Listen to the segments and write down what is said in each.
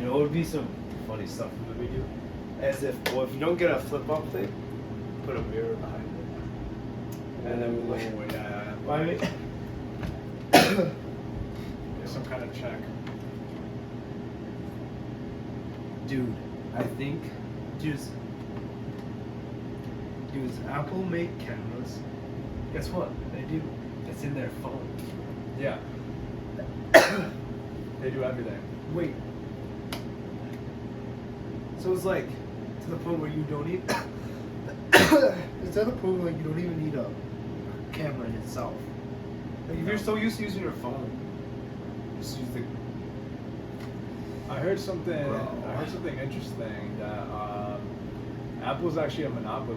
You know, it would be some funny stuff in the video. As if, well, if you don't get a flip-up thing, put a mirror behind it. And then we'll yeah. I mean, There's some kind of check. dude, I think, does Apple make cameras? Guess what? They do. It's in their phone. Yeah. They do everything. Wait. So it's like to the point where you don't need. It's to the point where like you don't even need a camera in itself. Like if you're so used to using your phone, just use the. I heard something interesting that Apple's actually a monopoly.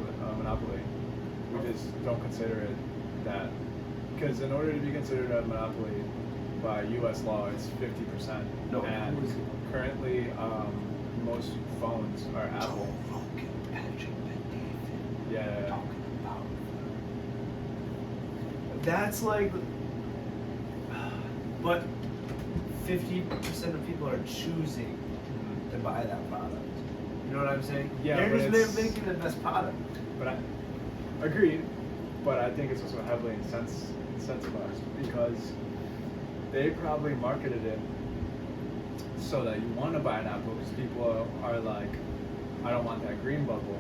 We just don't consider it that, because in order to be considered a monopoly by U.S. law, it's 50%. No, and currently most phones are Apple. Yeah. That's like, but 50% of people are choosing to buy that product. You know what I'm saying? Yeah, they're but just making the best product. But I agreed. But I think it's also heavily incentivized because they probably marketed it so that you want to buy an Apple because people are like, I don't want that green bubble.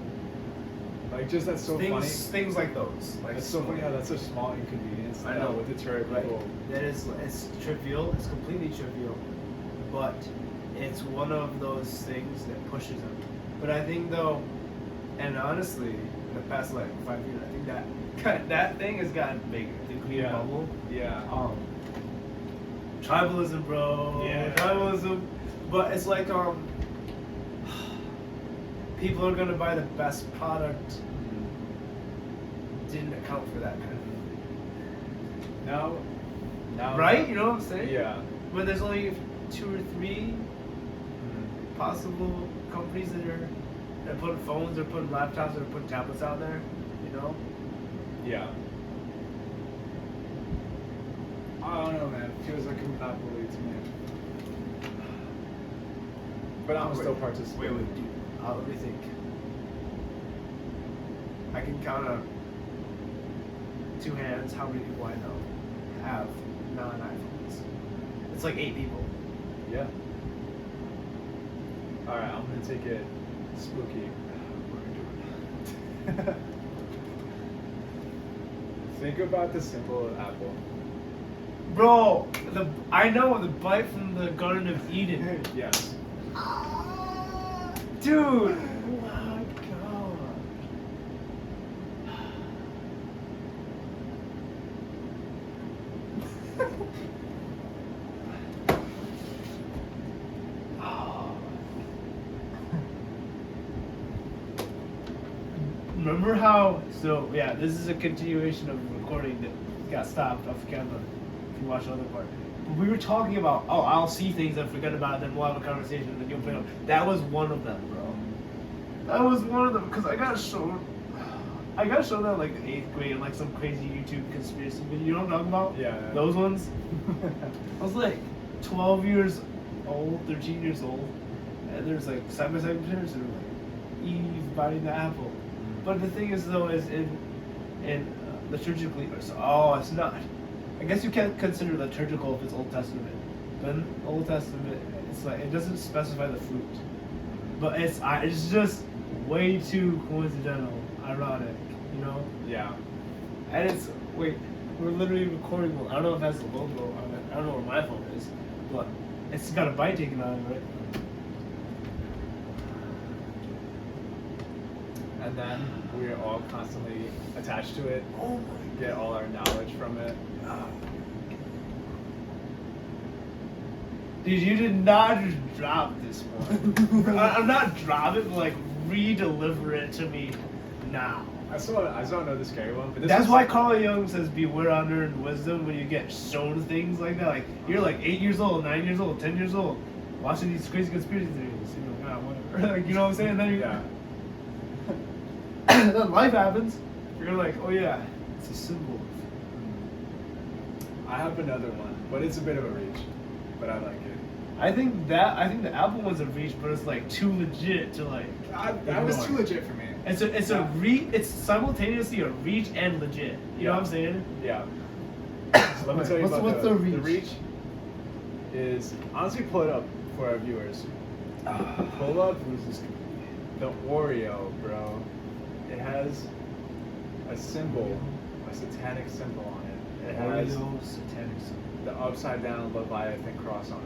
Like, just that's so funny. Things like those. Like, it's so funny how that's a small inconvenience I know. that would deter people. Right. That is, it's trivial. It's completely trivial, but it's one of those things that pushes them. But I think though, and honestly, in the past like 5 years, I think that thing has gotten bigger. The green bubble. Yeah. Tribalism, bro. Yeah. Tribalism. But it's like people are gonna buy the best product. Didn't account for that kind of thing. Now. Right? You know what I'm saying? Yeah. But there's only 2 or 3 possible companies that are putting phones or putting laptops or putting tablets out there. You know? Yeah. I don't know, man. It feels like a monopoly to me. But I'm still participating. Wait, dude. Let me think. I can count on 2 hands how many people I know have non-iPhones. It's like 8 people. Yeah. Alright, I'm gonna take it spooky. What are we doing? Think about the symbol of Apple. Bro, I know the bite from the Garden of Eden. Yes. Dude! Oh my god. Remember how, so yeah, this is a continuation of recording that got stopped off camera if you watch the other part. But we were talking about, I'll see things and forget about it, then we'll have a conversation and then you'll play them. That was one of them, bro. That was one of them, because I got shown that like in 8th grade in like some crazy YouTube conspiracy video. You know what I'm talking about? Yeah. Those ones? I was like 12 years old, 13 years old, and there's like side-by-side pictures of like Eve biting the apple. But the thing is though, is in liturgically, it's not. I guess you can't consider liturgical if it's Old Testament. But in Old Testament, it's like it doesn't specify the fruit. But it's just way too coincidental, ironic, you know? Yeah. And it's we're literally recording. I don't know if that's the logo on it. I don't know where my phone is, but it's got a bite taken out of it. And then we're all constantly attached to it. Oh my Get all our knowledge from it. god. Dude, you did not just drop this one. I'm not drop it, but like re-deliver it to me now. I still don't know the scary one, but this That's is, why Carl Jung says beware honor and wisdom when you get shown things like that. Like you're like 8 years old, 9 years old, 10 years old, watching these crazy conspiracy theories. You're like, whatever. Like, you know what I'm saying? And then Yeah. then life happens. You're like, oh yeah, it's a symbol. I have another one, but it's a bit of a reach. But I like it. I think the Apple one's a reach, but it's like too legit to like. That was ignore. too legit for me. It's simultaneously a reach and legit. You know what I'm saying? Yeah. So let me tell you What's about the reach? The reach is, honestly, pull it up for our viewers. Pull up the Oreo, bro. It has a symbol, a satanic symbol on it. It has Oreo satanic symbol. the upside down Leviathan cross on it.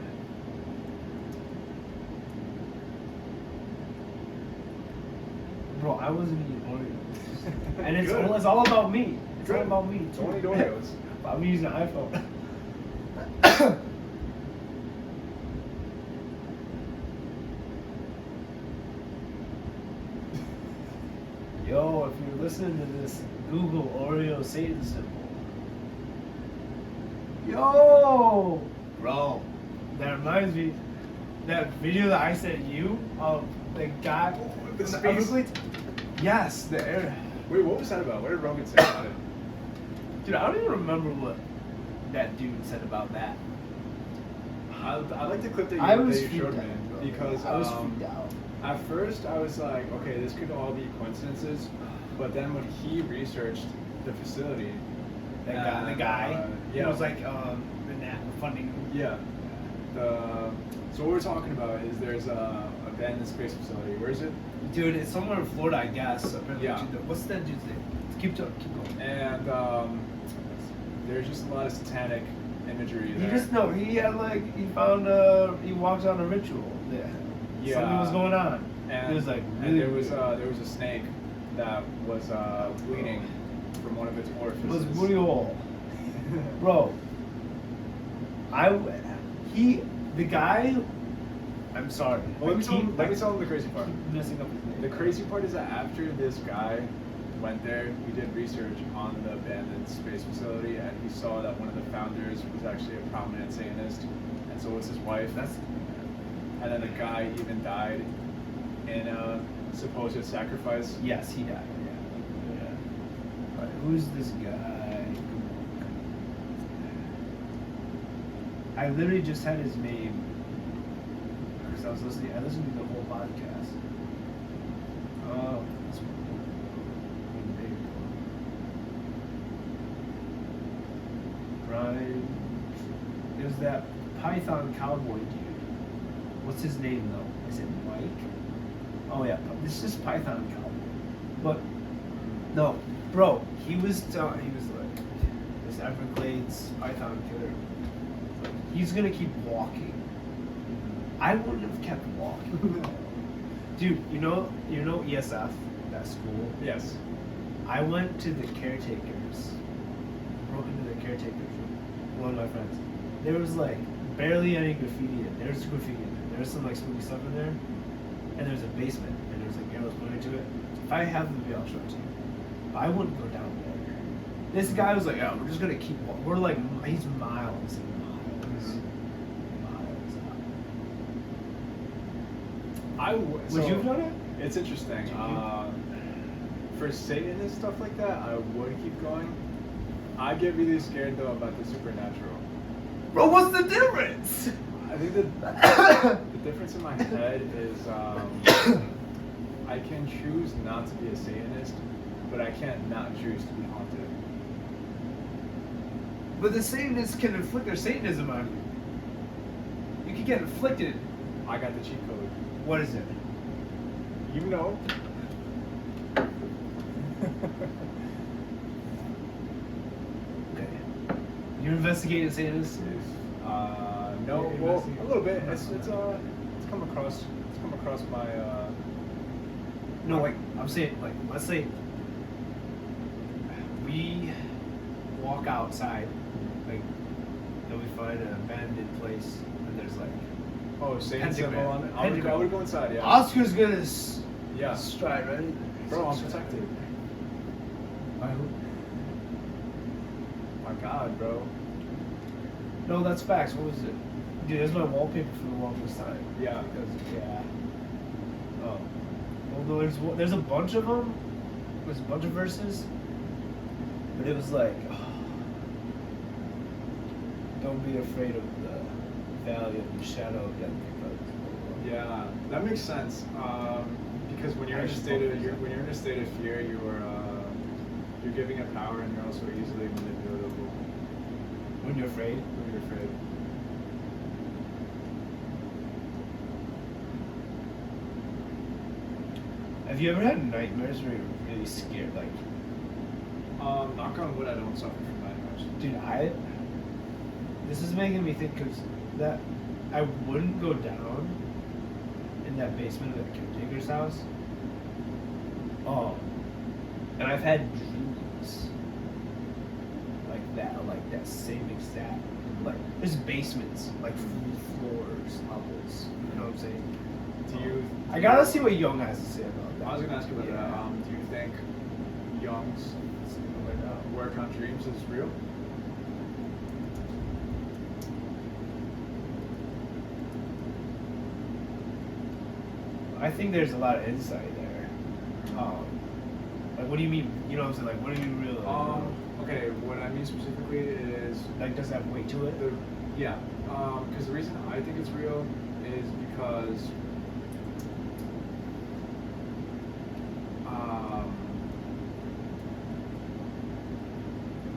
Bro, I wasn't eating Oreos. And Good. it's all about me. It's all Good. about me. Don't eat Oreos. I'm using an iPhone. Yo, if you're listening to this, Google Oreo Satan symbol. Yo! Bro, that reminds me, that video that I sent you of the guy. The space. Yes, the air. Wait, what was that about? What did Rogan say about it? Dude, I don't even remember what that dude said about that. I like the clip that I you was showed freaked me out, bro. because I was freaked out. at first I was like, okay, this could all be coincidences, but then when he researched the facility, The guy, yeah, who was like the funding. yeah. So what we're talking about is there's a abandoned space facility. Where is it? Dude, it's somewhere in Florida, I guess. Apparently. Yeah. What's that dude's name? Keep going. And there's just a lot of satanic imagery He there. he walked on a ritual. Yeah. Something was going on. And, it was like and really there was a snake that was bleeding from one of its orifices. It was booty hole. Bro. The guy, I'm sorry. Well, let me tell him the crazy part. Keep messing up his name. The crazy part is that after this guy went there, he did research on the abandoned space facility, and he saw that one of the founders was actually a prominent Satanist, and so was his wife. And then the guy even died in a supposed sacrifice. Yes, he died. Yeah. All right, who's this guy? I literally just had his name because I listened to the whole podcast. Oh, this one. Brian. It was that Python cowboy dude. What's his name though? Is it Mike? Oh yeah, this is Python cowboy. But no, bro, he was like this Everglades Python killer. Like, he's gonna keep walking. I wouldn't have kept walking. Dude, you know ESF, that school? Yes. I went to the caretakers, broke into the caretakers room, one of my friends. There was like barely any graffiti in there. There's graffiti in there. There's some like spooky stuff in there. And there's a basement, and there's like arrows pointing to it. If I have the video, I'll show it to you. I wouldn't go down there. This guy was like, oh, we're just gonna keep walking. We're like, he's miles and miles. Would you have done it? It's interesting. For Satan and stuff like that, I would keep going. I get really scared though about the supernatural. Bro, what's the difference? I think the difference in my head is I can choose not to be a Satanist, but I can't not choose to be haunted. But the Satanists can inflict their Satanism on you. You can get inflicted. I got the cheat code. What is it? You know. Okay. You're investigating Satanists? No, well, a little bit. It's come across my. No, like I'm saying, like let's say we walk outside, like, and we find an abandoned place, and there's like. Oh, Satan symbol Pentagram. on it. I would go inside. Yeah. Oscar's gonna Yeah. stride right in there. Bro, I'm protected. By who? My God, bro. No, that's facts. What was it? Dude, that's my wallpaper for the longest time. Yeah. Because, yeah. Oh. Although there's a bunch of them. There's a bunch of verses. But it was like, don't be afraid of the valley valley of the shadow of death. Yeah, that makes sense. Because when you're in a state of fear, you're giving it power, and you're also easily manipulatable. When you're afraid. When you're afraid. Have you ever had nightmares where you're really scared? Like, Knock on wood, I don't suffer from nightmares. dude, this is making me think because that I wouldn't go down in that basement of the caretaker's house. And I've had dreams like that same exact. Like, there's basements, like floors, levels. You know what I'm saying? I gotta see what Young has to say about that. I was gonna ask you about that. Do you think Jung's work on dreams is real? I think there's a lot of insight there. Like, what do you mean? You know what I'm saying? Like, what do you mean real? Okay, what I mean specifically is like, does it have weight to it? Because the reason I think it's real is because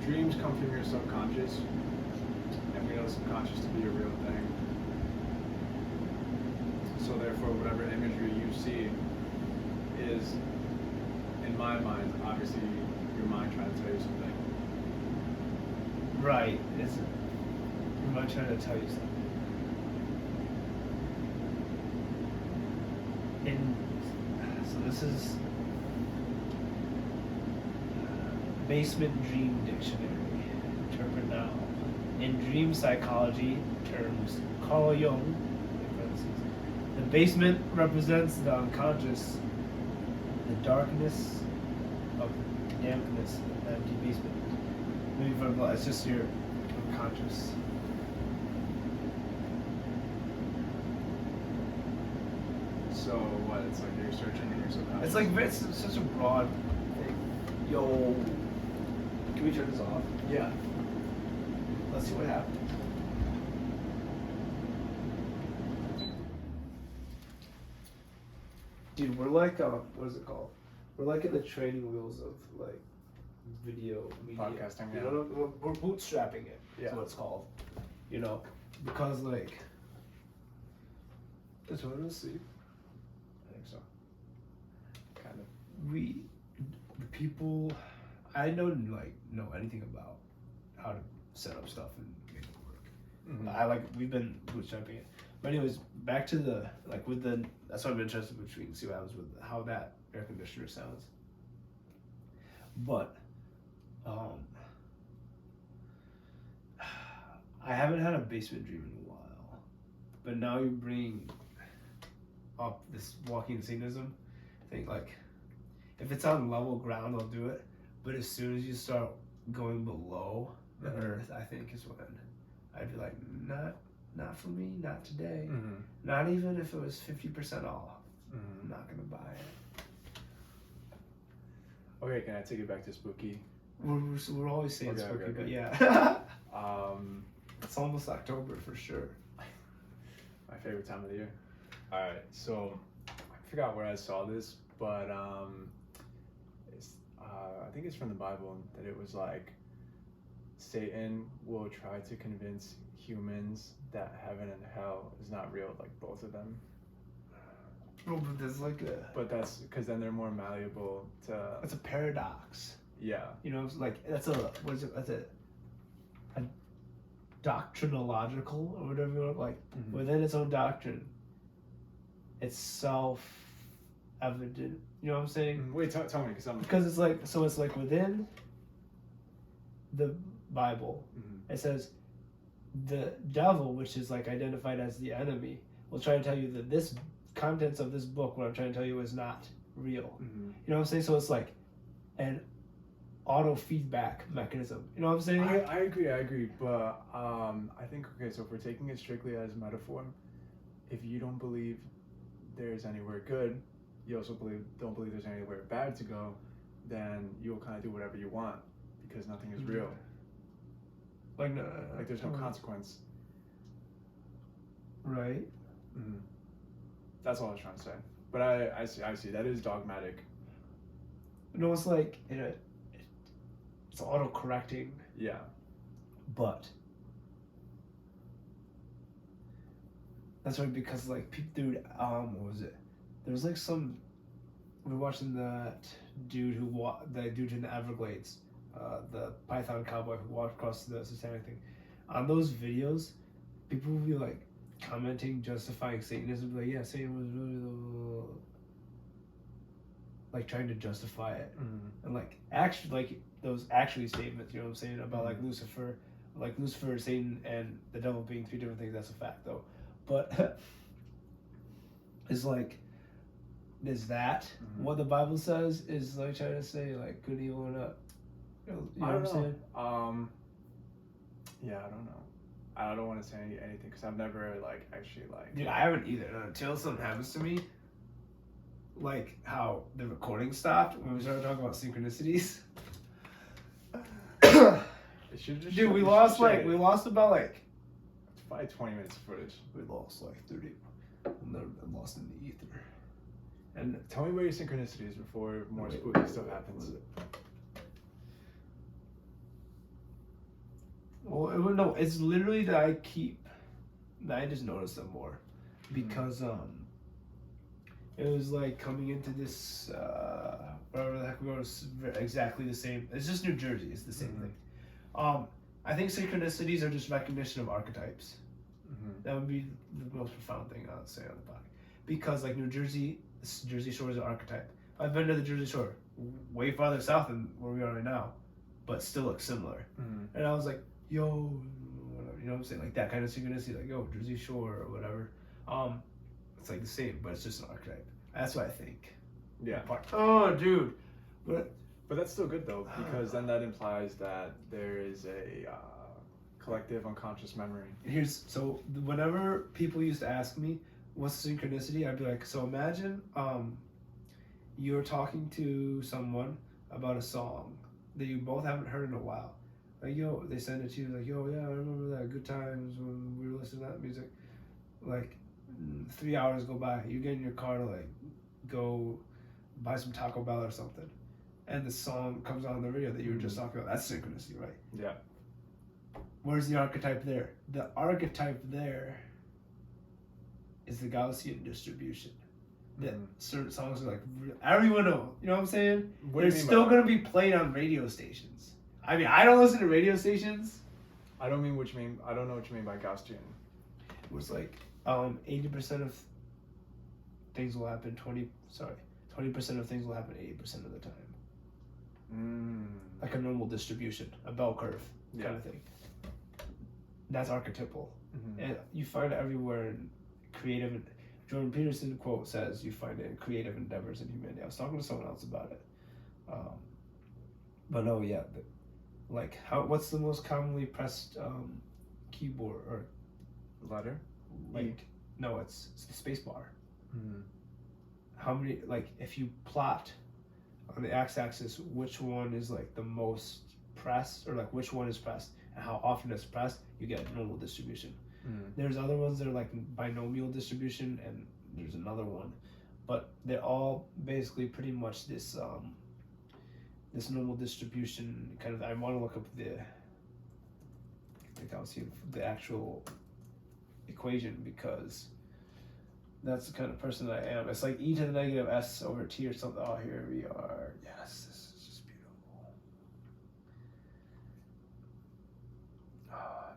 dreams come from your subconscious, and we know the subconscious to be a real thing. So therefore, whatever imagery you see is, in my mind, obviously your mind trying to tell you something. Right. It's your mind trying to tell you something. So this is Basement Dream Dictionary. Interpret now. In dream psychology terms, Carl Jung, the basement represents the unconscious, the darkness of dampness of an empty basement. Maybe for it's just your unconscious. So what? It's like you're searching in your subconscious. It's like it's such a broad thing. Yo, can we turn this off? Yeah. Let's see what happens. Dude, we're like what is it called? We're like in the training wheels of like video media. Podcasting, You yeah. know, we're bootstrapping it. Yeah. That's what it's called. You know, because like. That's what we'll see. I think so. Kind of. The people, I don't know anything about how to set up stuff and make it work. Mm-hmm. We've been bootstrapping it. But anyways, back to that's why I'm interested between see what happens with how that air conditioner sounds. But I haven't had a basement dream in a while. But now you bring up this walking Satanism thing, like if it's on level ground I'll do it, but as soon as you start going below the earth, I think is when I'd be like, not for me, not today. Not even if it was 50% off. I'm not gonna buy it. Okay, can I take it back to spooky? We're always saying spooky, okay. but yeah. It's almost October for sure. My favorite time of the year. Alright, so I forgot where I saw this, but I think it's from the Bible that it was like Satan will try to convince humans that heaven and hell is not real, like both of them. Oh, but there's like a. But that's because then they're more malleable to. It's a paradox. Yeah. You know, it's like that's a what is it? That's a doctrinological or whatever you want, like within its own doctrine. It's self-evident. You know what I'm saying? Wait, tell me, because it's like it's like within the Bible, it says the devil, which is like identified as the enemy, will try to tell you that this contents of this book, what I'm trying to tell you, is not real. You know what I'm saying? So it's like an auto feedback mechanism. You know what I'm saying? I agree, but I think so if we're taking it strictly as metaphor, if you don't believe there's anywhere good, you also don't believe there's anywhere bad to go, then you'll kind of do whatever you want because nothing is real. Like there's no consequence. Right. Mm. That's all I was trying to say. But I see. That is dogmatic. No, it's like it's auto-correcting. Yeah. But that's right, because like dude, what was it? There was like some. We were watching that dude the dude in the Everglades, the Python cowboy who walked across the satanic thing. On those videos, people would be like commenting, justifying Satanism, like, yeah, Satan was really like trying to justify it, and like actually like those actually statements, you know what I'm saying, about like Lucifer, Satan, and the devil being three different things. That's a fact though, but it's like. Is that what the Bible says? Is like trying to say like good, evil, and up? You know what I'm saying? Yeah, I don't know. I don't want to say anything because I've never like actually like. Dude, I haven't either. Until something happens to me, like how the recording stopped when we started talking about synchronicities. Dude, we lost about like. It's probably 20 minutes of footage. We lost like 30. We'll never been lost in the ether. And tell me about your synchronicities before more spooky stuff happens. Well, no, it's literally that I just noticed them more because it was like coming into this whatever the heck we was exactly the same. It's just New Jersey. It's the same thing. I think synchronicities are just recognition of archetypes. That would be the most profound thing I would say on the podcast, because like Jersey Shore is an archetype. I've been to the Jersey Shore, way farther south than where we are right now, but still looks similar. And I was like, yo, whatever, you know what I'm saying? Like that kind of synchronicity, like, yo, Jersey Shore or whatever. It's like the same, but it's just an archetype. That's what I think. Yeah. Oh, dude. But that's still good though, because then that implies that there is a collective unconscious memory. So whenever people used to ask me, what's synchronicity? I'd be like, so imagine you're talking to someone about a song that you both haven't heard in a while. Like, yo, they send it to you, like, yo, yeah, I remember that, good times when we were listening to that music. Like, 3 hours go by, you get in your car to like go buy some Taco Bell or something, and the song comes on the radio that you were just talking about. That's synchronicity, right? Yeah. Where's the archetype there? The archetype there is the Gaussian distribution. That certain songs are like, everyone knows, you know what I'm saying? They're still going to be played on radio stations. I mean, I don't listen to radio stations. I don't know what you mean by Gaussian. It was like 80% of things will happen 20% of things will happen 80% of the time. Like a normal distribution, a bell curve kind of thing. That's archetypal. And you find it everywhere in creative. Jordan Peterson quote says you find it in creative endeavors in humanity. I was talking to someone else about it. But no, yeah. Like, what's the most commonly pressed keyboard or letter? Like, no, it's the space bar. How many, like, if you plot on the x-axis which one is like the most pressed, or like which one is pressed and how often it's pressed, you get a normal distribution. There's other ones that are like binomial distribution, and there's another one, but they're all basically pretty much this this normal distribution kind of. I want to look up the actual equation, because that's the kind of person that I am. It's like e to the negative s over t or something. Oh, here we are. Yes, this is just beautiful.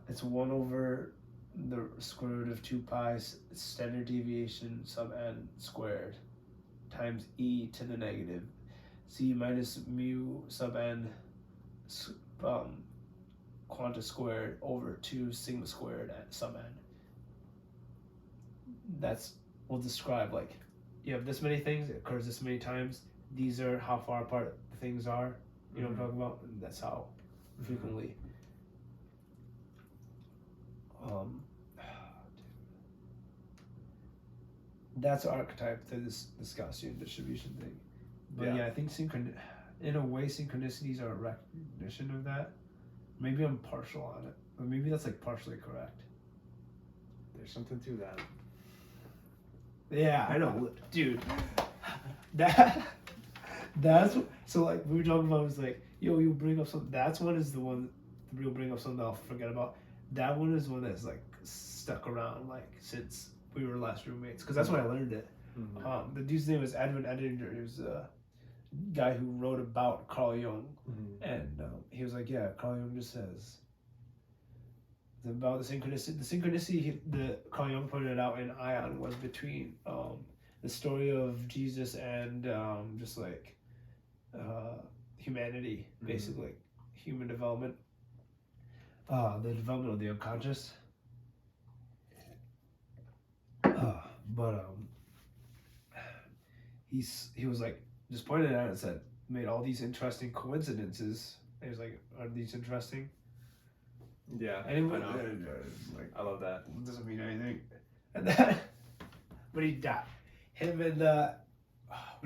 It's 1 over the square root of 2 pi standard deviation sub n squared times e to the negative c minus mu sub n quanta squared over 2 sigma squared sub n. Will describe, like, you have this many things, it occurs this many times, these are how far apart the things are, you know what I'm talking about? And that's how frequently. That's archetype to this Gaussian distribution thing. But yeah, I think in a way synchronicities are a recognition of that. Maybe I'm partial on it, but maybe that's like partially correct. There's something to that. Yeah, I know, dude. That's so like we were talking about was like, yo, you bring up something. That's one is the one the real bring up something I'll forget about. That one is one that's like stuck around like since we were last roommates because that's when I learned it. Mm-hmm. The dude's name was Edwin Edinger. He was a guy who wrote about Carl Jung, and he was like, yeah, Carl Jung just says about the synchronicity. The synchronicity the Carl Jung pointed out in Ion was between the story of Jesus and just like humanity, basically human development, the development of the unconscious. But he was like just pointed at it and said made all these interesting coincidences. He was like, are these interesting? Yeah, And I know. Like, I love that. It doesn't mean anything. And then, but he died. Him and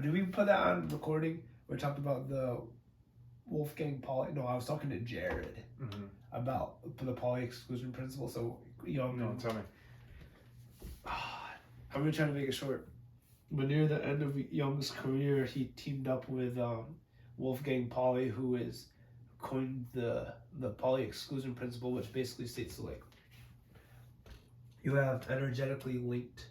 did we put that on recording? We talked about the Wolfgang Pauli. No, I was talking to Jared about the Pauli exclusion principle. So Young. No, tell me. I'm gonna try to make it short. But near the end of Young's career, he teamed up with Wolfgang Pauli, who is coined the Pauli exclusion principle, which basically states like you have energetically linked.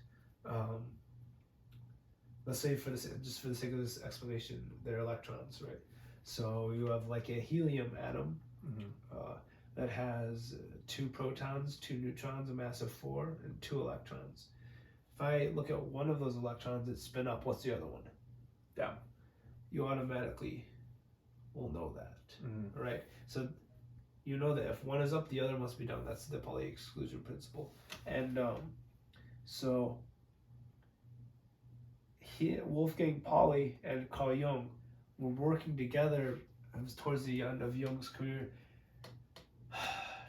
Let's say for the sake of this explanation, they're electrons, right? So you have like a helium atom that has 2 protons, 2 neutrons, a mass of 4, and 2 electrons. If I look at one of those electrons that spin up, what's the other one? Down. You automatically will know that, right? So you know that if one is up, the other must be down. That's the Pauli exclusion principle. And so Wolfgang Pauli and Carl Jung were working together. It was towards the end of Jung's career,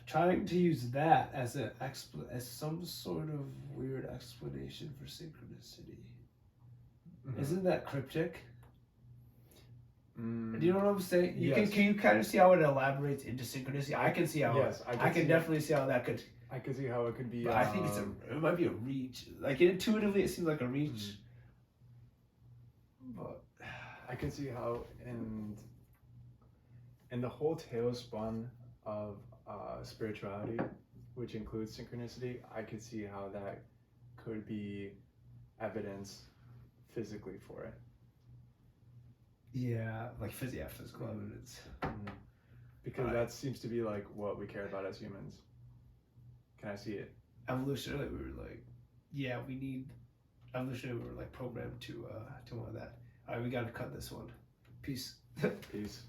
trying to use that as as some sort of weird explanation for synchronicity. Isn't that cryptic? Do you know what I'm saying? Can you kind of see how it elaborates into synchronicity? I can see how. Yes, I can definitely see how that could. I can see how it could be. But I think it might be a reach. Like intuitively, it seems like a reach. But I can see how in the whole tailspin of spirituality, which includes synchronicity, I could see how that could be evidence physically for it. Yeah, like physical evidence. Because that seems to be like what we care about as humans. Can I see it? Evolutionarily, we were like, evolutionarily, we were like programmed to want that. All right, we got to cut this one. Peace. Peace.